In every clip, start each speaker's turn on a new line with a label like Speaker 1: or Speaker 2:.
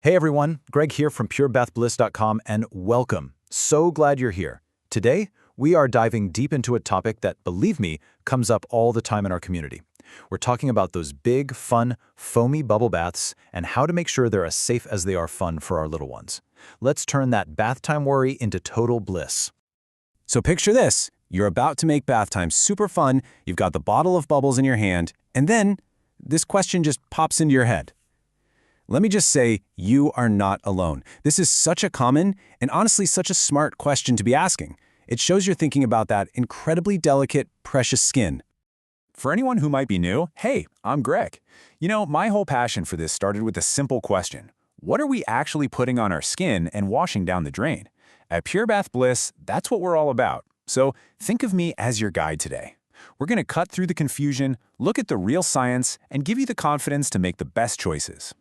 Speaker 1: Hey everyone, Greg here from purebathbliss.com and welcome. So glad you're here. Today, we are diving deep into a topic that, believe me, comes up all the time in our community. We're talking about those big, fun, foamy bubble baths and how to make sure they're as safe as they are fun for our little ones. Let's turn that bath time worry into total bliss.
Speaker 2: So picture this. You're about to make bath time super fun, you've got the bottle of bubbles in your hand, and then this question just pops into your head. Let me just say, you are not alone. This is such a common and honestly such a smart question to be asking. It shows you're thinking about that incredibly delicate, precious skin.
Speaker 3: For anyone who might be new, hey, I'm Greg. My whole passion for this started with a simple question. What are we actually putting on our skin and washing down the drain? At Pure Bath Bliss, that's what we're all about. So think of me as your guide today. We're going to cut through the confusion, look at the real science, and give you the confidence to make the best choices.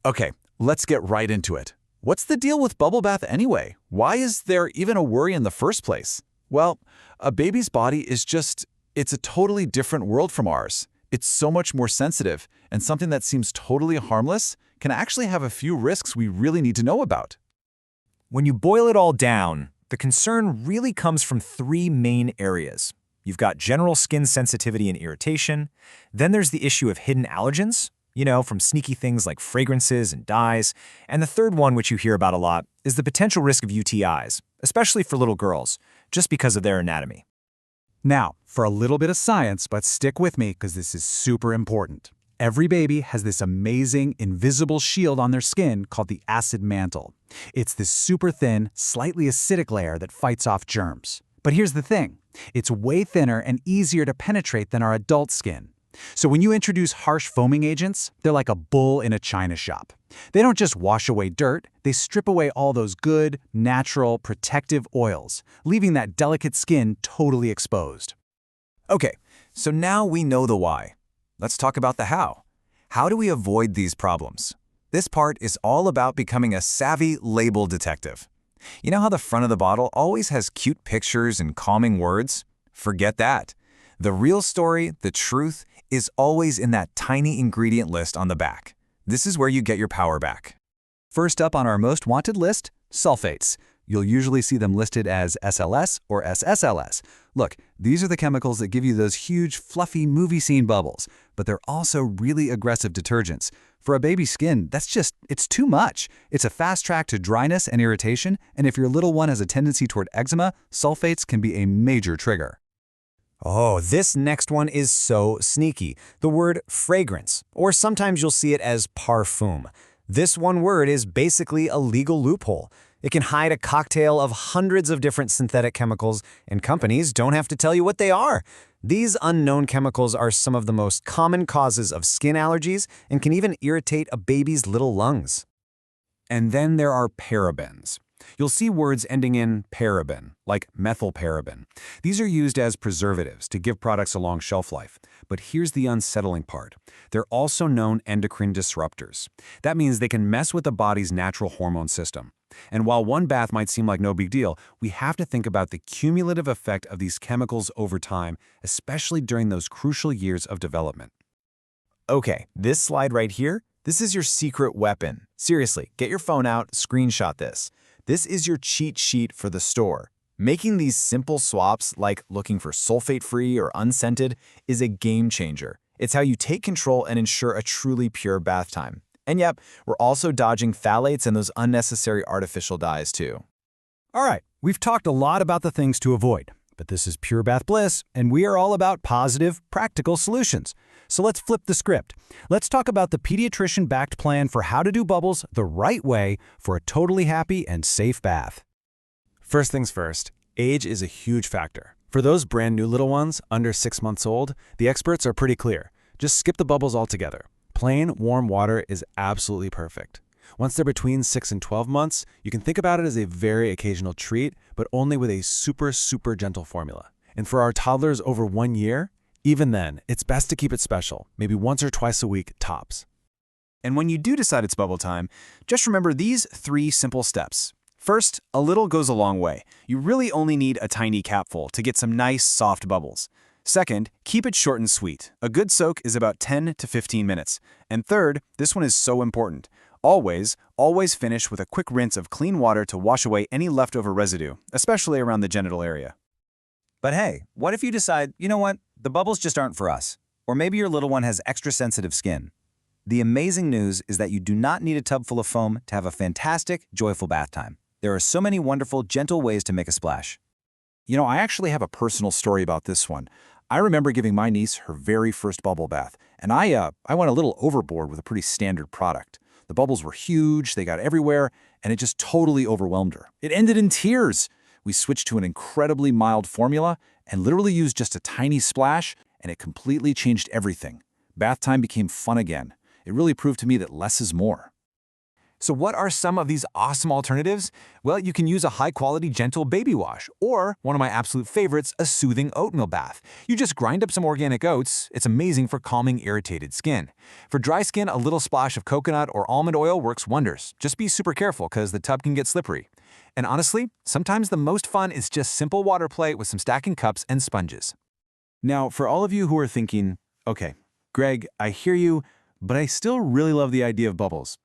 Speaker 1: Okay, let's get right into it. What's the deal with bubble bath anyway? Why is there even a worry in the first place? Well, a baby's body is it's a totally different world from ours. It's so much more sensitive, and something that seems totally harmless can actually have a few risks we really need to know about.
Speaker 4: When you boil it all down, the concern really comes from three main areas. You've got general skin sensitivity and irritation. Then there's the issue of hidden allergens, from sneaky things like fragrances and dyes. And the third one, which you hear about a lot, is the potential risk of UTIs, especially for little girls, just because of their anatomy.
Speaker 5: Now, for a little bit of science, but stick with me because this is super important. Every baby has this amazing, invisible shield on their skin called the acid mantle. It's this super thin, slightly acidic layer that fights off germs. But here's the thing. It's way thinner and easier to penetrate than our adult skin. So when you introduce harsh foaming agents, they're like a bull in a china shop. They don't just wash away dirt, they strip away all those good, natural, protective oils, leaving that delicate skin totally exposed.
Speaker 4: Okay, so now we know the why. Let's talk about the how. How do we avoid these problems? This part is all about becoming a savvy label detective. You know how the front of the bottle always has cute pictures and calming words? Forget that. The real story, the truth, is always in that tiny ingredient list on the back. This is where you get your power back.
Speaker 5: First up on our most wanted list, sulfates. You'll usually see them listed as SLS or SSLS. Look, these are the chemicals that give you those huge, fluffy movie scene bubbles, but they're also really aggressive detergents. For a baby's skin, it's too much. It's a fast track to dryness and irritation, and if your little one has a tendency toward eczema, sulfates can be a major trigger.
Speaker 4: Oh, this next one is so sneaky. The word fragrance, or sometimes you'll see it as parfum. This one word is basically a legal loophole. It can hide a cocktail of hundreds of different synthetic chemicals, and companies don't have to tell you what they are. These unknown chemicals are some of the most common causes of skin allergies and can even irritate a baby's little lungs.
Speaker 2: And then there are parabens. You'll see words ending in paraben, like methylparaben. These are used as preservatives to give products a long shelf life. But here's the unsettling part. They're also known endocrine disruptors. That means they can mess with the body's natural hormone system. And while one bath might seem like no big deal, we have to think about the cumulative effect of these chemicals over time, especially during those crucial years of development.
Speaker 4: Okay, this slide right here, this is your secret weapon. Seriously, get your phone out, screenshot this. This is your cheat sheet for the store. Making these simple swaps, like looking for sulfate-free or unscented, is a game changer. It's how you take control and ensure a truly pure bath time. And yep, we're also dodging phthalates and those unnecessary artificial dyes too.
Speaker 5: All right, we've talked a lot about the things to avoid, but this is Pure Bath Bliss, and we are all about positive, practical solutions. So let's flip the script. Let's talk about the pediatrician-backed plan for how to do bubbles the right way for a totally happy and safe bath.
Speaker 2: First things first, age is a huge factor. For those brand new little ones, under 6 months old, the experts are pretty clear. Just skip the bubbles altogether. Plain, warm water is absolutely perfect. Once they're between 6 and 12 months, you can think about it as a very occasional treat, but only with a super, super gentle formula. And for our toddlers over 1 year, even then, it's best to keep it special, maybe once or twice a week tops.
Speaker 3: And when you do decide it's bubble time, just remember these 3 simple steps. First, a little goes a long way. You really only need a tiny capful to get some nice, soft bubbles. Second, keep it short and sweet. A good soak is about 10 to 15 minutes. And third, this one is so important. Always finish with a quick rinse of clean water to wash away any leftover residue, especially around the genital area.
Speaker 2: But hey, what if you decide, you know what, the bubbles just aren't for us? Or maybe your little one has extra sensitive skin. The amazing news is that you do not need a tub full of foam to have a fantastic, joyful bath time. There are so many wonderful, gentle ways to make a splash.
Speaker 3: You know, I actually have a personal story about this one. I remember giving my niece her very first bubble bath, and I went a little overboard with a pretty standard product. The bubbles were huge, they got everywhere, and it just totally overwhelmed her. It ended in tears. We switched to an incredibly mild formula and literally used just a tiny splash, and it completely changed everything. Bath time became fun again. It really proved to me that less is more.
Speaker 2: So what are some of these awesome alternatives? Well, you can use a high-quality, gentle baby wash, or one of my absolute favorites, a soothing oatmeal bath. You just grind up some organic oats. It's amazing for calming irritated skin. For dry skin, a little splash of coconut or almond oil works wonders. Just be super careful because the tub can get slippery. And honestly, sometimes the most fun is just simple water play with some stacking cups and sponges.
Speaker 3: Now, for all of you who are thinking, okay, Greg, I hear you, but I still really love the idea of bubbles.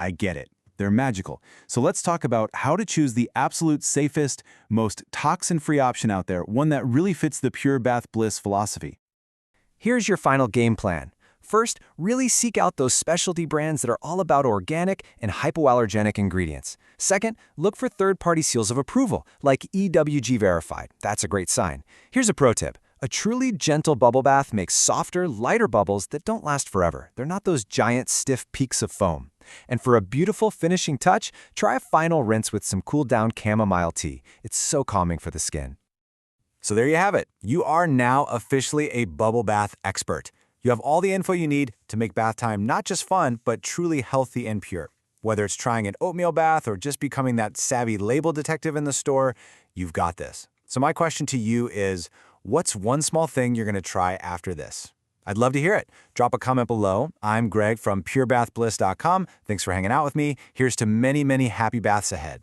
Speaker 3: I get it. They're magical. So let's talk about how to choose the absolute safest, most toxin-free option out there, one that really fits the Pure Bath Bliss philosophy.
Speaker 4: Here's your final game plan. First, really seek out those specialty brands that are all about organic and hypoallergenic ingredients. Second, look for third-party seals of approval, like EWG Verified. That's a great sign. Here's a pro tip. A truly gentle bubble bath makes softer, lighter bubbles that don't last forever. They're not those giant, stiff peaks of foam. And for a beautiful finishing touch, try a final rinse with some cool-down chamomile tea. It's so calming for the skin.
Speaker 2: So there you have it. You are now officially a bubble bath expert. You have all the info you need to make bath time not just fun, but truly healthy and pure. Whether it's trying an oatmeal bath or just becoming that savvy label detective in the store, you've got this. So my question to you is, what's one small thing you're going to try after this? I'd love to hear it. Drop a comment below. I'm Greg from purebathbliss.com. Thanks for hanging out with me. Here's to many, many happy baths ahead.